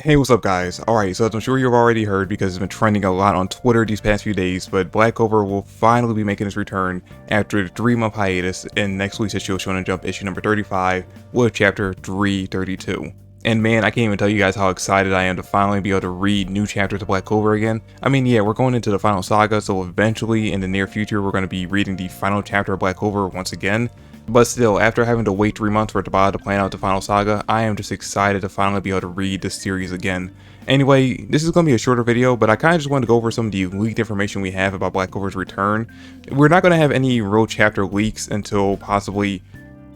Hey, what's up guys? Alright, so as I'm sure you've already heard because it's been trending a lot on Twitter these past few days, but Black Clover will finally be making its return after the 3-month hiatus in next week's issue of Shonen Jump issue number 35 with chapter 332. And man, I can't even tell you guys how excited I am to finally be able to read new chapters of Black Clover again. I mean, yeah, we're going into the final saga, so eventually in the near future we're going to be reading the final chapter of Black Clover once again. But still, after having to wait 3 months for Tabata to plan out the final saga, I am just excited to finally be able to read this series again. Anyway, this is going to be a shorter video, but I kind of just wanted to go over some of the leaked information we have about Black Clover's return. We're not going to have any real chapter leaks until possibly,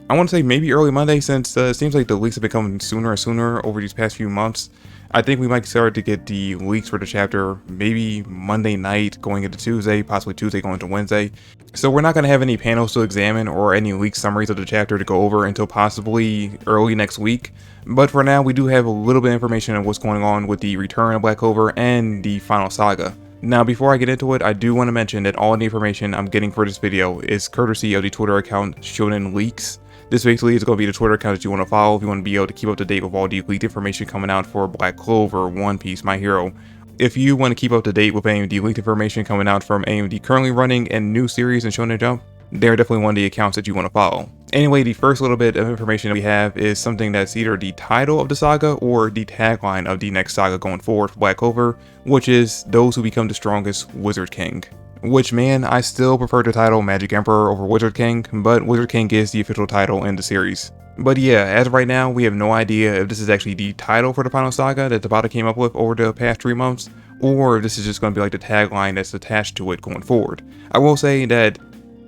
I want to say maybe early Monday, since it seems like the leaks have been coming sooner and sooner over these past few months. I think we might start to get the leaks for the chapter maybe Monday night going into Tuesday, possibly Tuesday going into Wednesday. So we're not going to have any panels to examine or any leaked summaries of the chapter to go over until possibly early next week. But for now, we do have a little bit of information on what's going on with the return of Black Clover and the final saga. Now, before I get into it, I do want to mention that all the information I'm getting for this video is courtesy of the Twitter account Shonen Leaks. This basically is going to be the Twitter account that you want to follow if you want to be able to keep up to date with all the leaked information coming out for Black Clover, One Piece, My Hero. If you want to keep up to date with any of the leaked information coming out from any of the currently running and new series in Shonen Jump, they're definitely one of the accounts that you want to follow. Anyway, the first little bit of information we have is something that's either the title of the saga or the tagline of the next saga going forward for Black Clover, which is "Those who become the strongest Wizard King." Which, man, I still prefer the title Magic Emperor over Wizard King, but Wizard King is the official title in the series. But yeah, as of right now, we have no idea if this is actually the title for the final saga that Tabata came up with over the past 3 months, or if this is just going to be like the tagline that's attached to it going forward. I will say that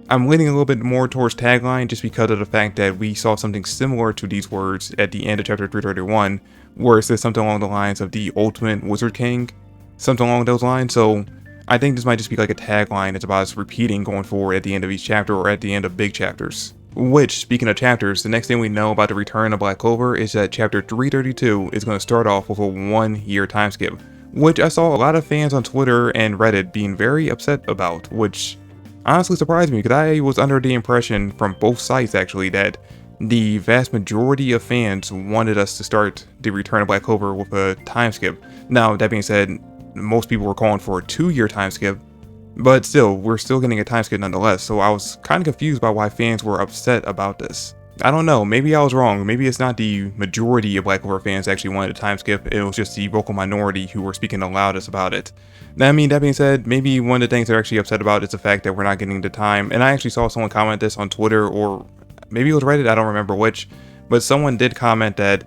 I'm leaning a little bit more towards tagline just because of the fact that we saw something similar to these words at the end of chapter 331, where it says something along the lines of the ultimate Wizard King, something along those lines. So I think this might just be like a tagline that's about us repeating going forward at the end of each chapter or at the end of big chapters. Which, speaking of chapters, the next thing we know about the return of Black Clover is that chapter 332 is going to start off with a 1-year time skip, which I saw a lot of fans on Twitter and Reddit being very upset about, which honestly surprised me because I was under the impression from both sites actually that the vast majority of fans wanted us to start the return of Black Clover with a time skip. Now, that being said, most people were calling for a 2-year time skip, but still, we're still getting a time skip nonetheless, so I was kind of confused by why fans were upset about this. I don't know, maybe I was wrong, maybe it's not the majority of Black Clover fans actually wanted a time skip, it was just the vocal minority who were speaking the loudest about it. Now, I mean, that being said, maybe one of the things they're actually upset about is the fact that we're not getting the time, and I actually saw someone comment this on Twitter, or maybe it was Reddit, I don't remember which, but someone did comment that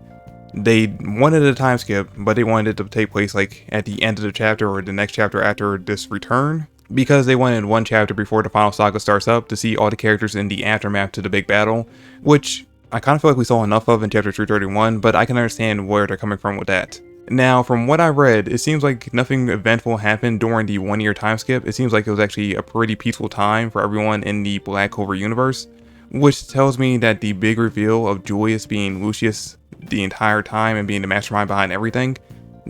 they wanted a time skip, but they wanted it to take place like at the end of the chapter or the next chapter after this return, because they wanted one chapter before the final saga starts up to see all the characters in the aftermath to the big battle, which I kind of feel like we saw enough of in chapter 331, but I can understand where they're coming from with that. Now, from what I read, it seems like nothing eventful happened during the 1-year time skip. It seems like it was actually a pretty peaceful time for everyone in the Black Clover universe, which tells me that the big reveal of Julius being Lucius the entire time and being the mastermind behind everything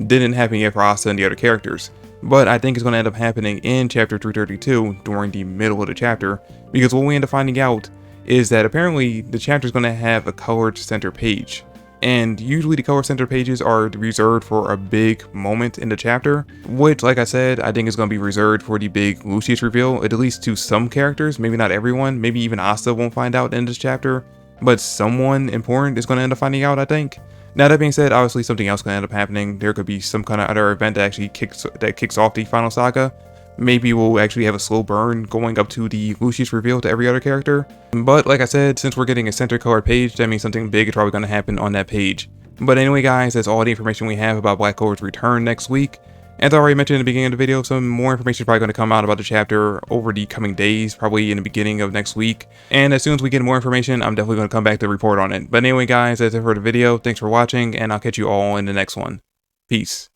didn't happen yet for Asta and the other characters. But I think it's going to end up happening in chapter 332 during the middle of the chapter, because what we end up finding out is that apparently the chapter is going to have a colored center page. And usually the color center pages are reserved for a big moment in the chapter, which, like I said, I think is going to be reserved for the big Lucius reveal, at least to some characters, maybe not everyone, maybe even Asta won't find out in this chapter, but someone important is going to end up finding out, I think. Now, that being said, obviously something else could end up happening. There could be some kind of other event that actually kicks off the final saga. Maybe we'll actually have a slow burn going up to the Lucius reveal to every other character. But like I said, since we're getting a center colored page, that means something big is probably going to happen on that page. But anyway guys, that's all the information we have about Black Clover's return next week. As I already mentioned in the beginning of the video, some more information is probably going to come out about the chapter over the coming days, probably in the beginning of next week. And as soon as we get more information, I'm definitely going to come back to report on it. But anyway guys, that's it for the video. Thanks for watching, and I'll catch you all in the next one. Peace.